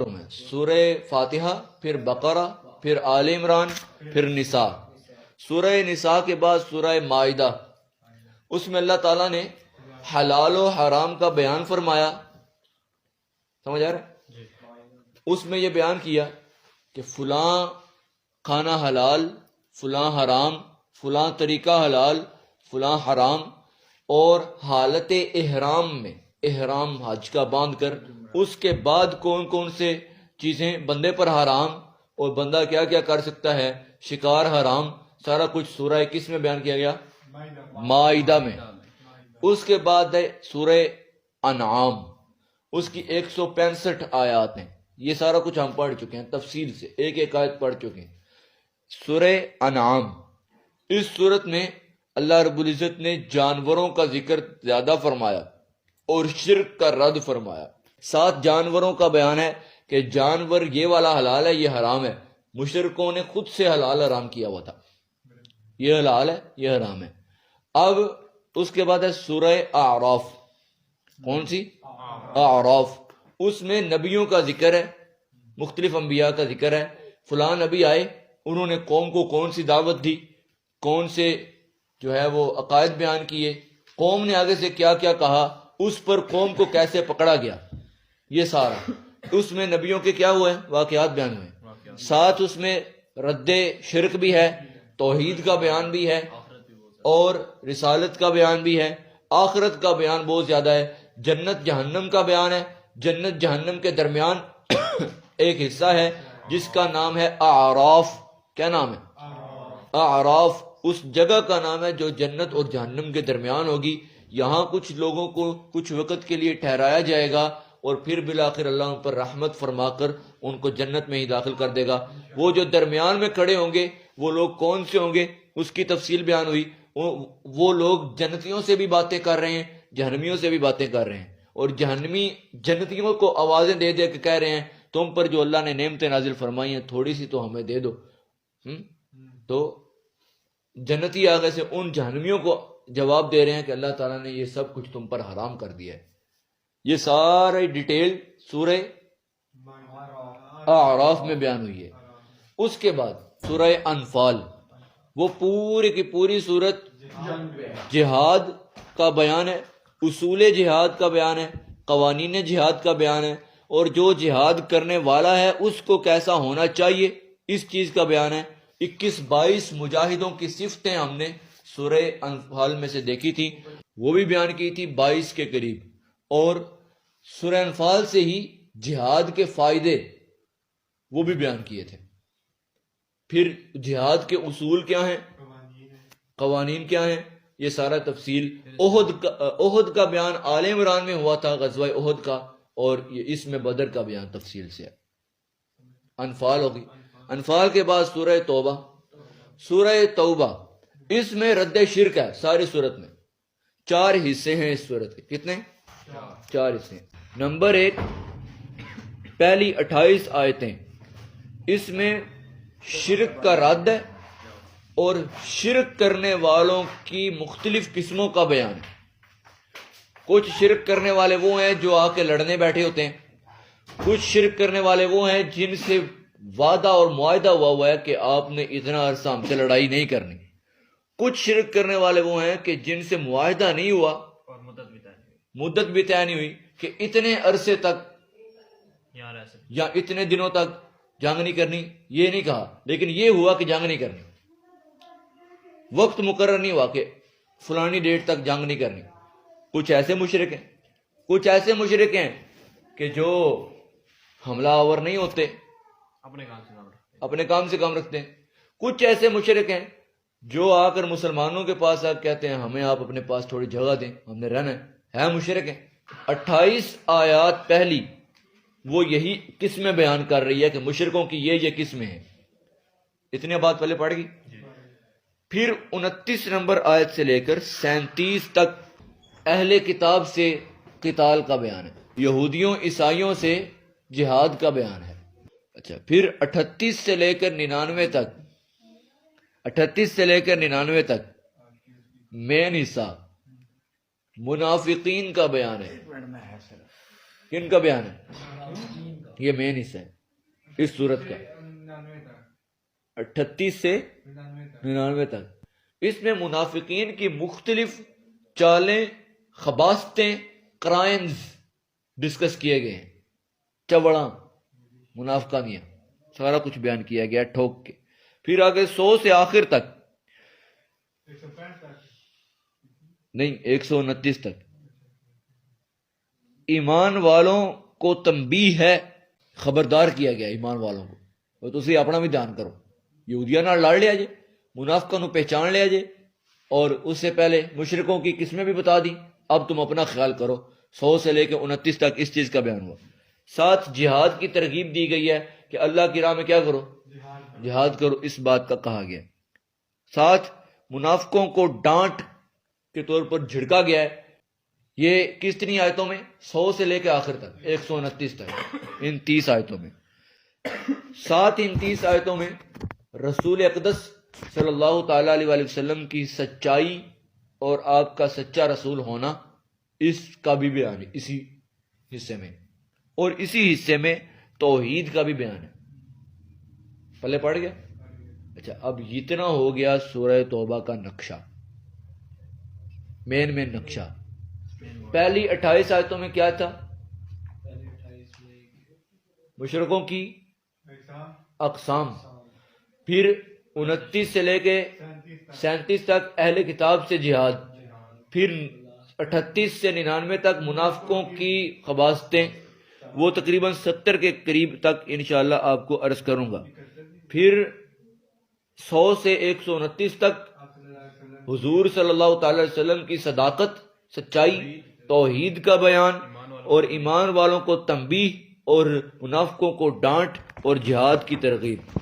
میں سورہ فاتحہ، پھر بقرہ، پھر آل عمران، پھر نساء. سورہ نساء کے بعد سورہ مائدہ، اس میں اللہ تعالیٰ نے حلال و حرام کا بیان فرمایا. سمجھ آ رہا ہے؟ اس میں یہ بیان کیا کہ فلاں کھانا حلال، فلاں حرام، فلاں طریقہ حلال، فلاں حرام، اور حالت احرام میں، احرام حج کا باندھ کر اس کے بعد کون کون سے چیزیں بندے پر حرام اور بندہ کیا کیا کر سکتا ہے، شکار حرام، سارا کچھ سورہ کس میں بیان کیا گیا؟ مائدہ میں. اس کے بعد ہے سورہ انعام، اس کی 165 آیات ہیں. یہ سارا کچھ ہم پڑھ چکے ہیں تفصیل سے، ایک ایک آیت پڑھ چکے ہیں. سورہ انعام، اس صورت میں اللہ رب العزت نے جانوروں کا ذکر زیادہ فرمایا اور شرک کا رد فرمایا. 7 جانوروں کا بیان ہے کہ جانور یہ والا حلال ہے، یہ حرام ہے. مشرکوں نے خود سے حلال حرام کیا ہوا تھا، یہ حلال ہے، یہ حرام ہے. اب اس کے بعد ہے سورہ اعراف. کون سی؟ اعراف. اس میں نبیوں کا ذکر ہے، مختلف انبیاء کا ذکر ہے. فلاں نبی آئے، انہوں نے قوم کو کون سی دعوت دی، کون سے جو ہے وہ عقائد بیان کیے، قوم نے آگے سے کیا کیا کہا، اس پر قوم کو کیسے پکڑا گیا، یہ سارا اس میں نبیوں کے کیا ہوئے واقعات بیان ہوئے. ساتھ اس میں رد شرک بھی ہے، توحید کا بیان بھی ہے، اور رسالت کا بیان بھی ہے. آخرت کا بیان بہت زیادہ ہے. جنت جہنم کا بیان ہے. جنت جہنم کے درمیان ایک حصہ ہے جس کا نام ہے اعراف. کیا نام ہے؟ اعراف. اس جگہ کا نام ہے جو جنت اور جہنم کے درمیان ہوگی. یہاں کچھ لوگوں کو کچھ وقت کے لیے ٹھہرایا جائے گا اور پھر بالآخر اللہ ان پر رحمت فرما کر ان کو جنت میں ہی داخل کر دے گا. وہ جو درمیان میں کھڑے ہوں گے وہ لوگ کون سے ہوں گے، اس کی تفصیل بیان ہوئی. وہ لوگ جنتیوں سے بھی باتیں کر رہے ہیں، جہنمیوں سے بھی باتیں کر رہے ہیں، اور جہنمی جنتیوں کو آوازیں دے دے کے کہہ رہے ہیں تم پر جو اللہ نے نعمتیں نازل فرمائی ہیں تھوڑی سی تو ہمیں دے دو. تو جنتی آگے سے ان جہنمیوں کو جواب دے رہے ہیں کہ اللہ تعالیٰ نے یہ سب کچھ تم پر حرام کر دیا ہے. یہ ساری ڈیٹیل سورہ اعراف میں بیان ہوئی ہے. اس کے بعد سورہ انفال، وہ پوری کی پوری صورت جہاد کا بیان ہے، اصول جہاد کا بیان ہے، قوانین جہاد کا بیان ہے، اور جو جہاد کرنے والا ہے اس کو کیسا ہونا چاہیے اس چیز کا بیان ہے. 21-22 مجاہدوں کی صفتیں ہم نے سورہ انفال میں سے دیکھی تھی، وہ بھی بیان کی تھی 22 کے قریب. اور سورہ انفال سے ہی جہاد کے فائدے وہ بھی بیان کیے تھے. پھر جہاد کے اصول کیا ہیں، قوانین کیا ہیں، یہ سارا تفصیل. احد کا بیان آل عمران میں ہوا تھا، غزوہ احد کا، اور اس میں بدر کا بیان تفصیل سے ہے. انفال ہوگی. انفال کے بعد سورہ توبہ. سورہ توبہ اس میں رد شرک ہے. ساری صورت میں 4 حصے ہیں اس صورت کے. کتنے؟ 4 حصے. نمبر 1، پہلی 28 آیتیں، اس میں شرک کا رد ہے اور شرک کرنے والوں کی مختلف قسموں کا بیان ہے. کچھ شرک کرنے والے وہ ہیں جو آ کے لڑنے بیٹھے ہوتے ہیں. کچھ شرک کرنے والے وہ ہیں جن سے وعدہ اور معاہدہ ہوا ہے کہ آپ نے اتنا عرصہ ہم سے لڑائی نہیں کرنی. کچھ شرک کرنے والے وہ ہیں کہ جن سے معاہدہ نہیں ہوا اور مدت بھی طے نہیں ہوئی کہ اتنے عرصے تک یا اتنے دنوں تک جنگ نہیں کرنی. یہ نہیں کہا، لیکن یہ ہوا کہ جنگ نہیں کرنی. وقت مقرر نہیں ہوا کہ فلانی ڈیٹ تک جنگ نہیں کرنی. کچھ ایسے مشرک ہیں، کچھ ایسے مشرک ہیں کہ جو حملہ آور نہیں ہوتے، اپنے کام سے کام رکھتے ہیں. کچھ ایسے مشرک ہیں جو آ کر مسلمانوں کے پاس آ کہتے ہیں ہمیں آپ اپنے پاس تھوڑی جگہ دیں، ہم نے رہنا ہے. مشرک ہیں. 28 آیات پہلی وہ یہی قسمیں بیان کر رہی ہے کہ مشرکوں کی یہ قسمیں ہیں. اتنی بات پہلے پڑھ گئی. پھر 29 نمبر آیت سے لے کر 37 تک اہل کتاب سے قتال کا بیان ہے، یہودیوں عیسائیوں سے جہاد کا بیان ہے. اچھا، پھر 38 سے لے کر 99 تک، 38 سے لے کر 99 تک مین حصہ منافقین کا بیان ہے. کن کا بیان ہے؟ یہ مین حصہ ہے اس صورت کا، 38 سے 99 تک۔ اس میں منافقین کی مختلف چالیں، خباستیں، کرائمز ڈسکس کیے گئے ہیں، چوڑاں منافقانیاں، سارا کچھ بیان کیا گیا ٹھوک کے۔ پھر آگے 100 سے آخر تک، نہیں 129 تک، ایمان والوں کو تنبیہ ہے، خبردار کیا گیا ایمان والوں کو، اور تسی اپنا بھی دھیان کرو، یہودیاں نال لڑ لیا جے، منافقوں نو پہچان لیا جے، اور اس سے پہلے مشرکوں کی قسمیں بھی بتا دی، اب تم اپنا خیال کرو۔ 100 سے لے کے 29 تک اس چیز کا بیان ہوا۔ ساتھ جہاد کی ترغیب دی گئی ہے کہ اللہ کی راہ میں کیا کرو؟ جہاد کرو، اس بات کا کہا گیا ہے۔ ساتھ منافقوں کو ڈانٹ کے طور پر جھڑکا گیا ہے، یہ کتنی آیتوں میں؟ 100 سے لے کے آخر تک 129 تک، ان 30 آیتوں میں۔ ساتھ ان 30 آیتوں میں رسول اقدس صلی اللہ تعالیٰ علیہ وآلہ وسلم کی سچائی اور آپ کا سچا رسول ہونا، اس کا بھی بیان ہے اسی حصے میں، اور اسی حصے میں توحید کا بھی بیان ہے۔ پلے پڑ گیا؟ اچھا، اب اتنا ہو گیا سورہ توبہ کا نقشہ، مین نقشہ۔ پہلی 28 آیتوں میں کیا تھا؟ مشرکوں کی اقسام۔ پھر 29 سے لے کے 37 تک اہل کتاب سے جہاد۔ پھر 38 سے 99 تک منافقوں کی خباستیں، وہ تقریباً 70 کے قریب تک انشاءاللہ آپ کو عرض کروں گا۔ پھر 100 سے 129 تک حضور صلی اللہ تعالی علیہ وسلم کی صداقت، سچائی، توحید کا بیان، اور ایمان والوں کو تنبیہ، اور منافقوں کو ڈانٹ اور جہاد کی ترغیب۔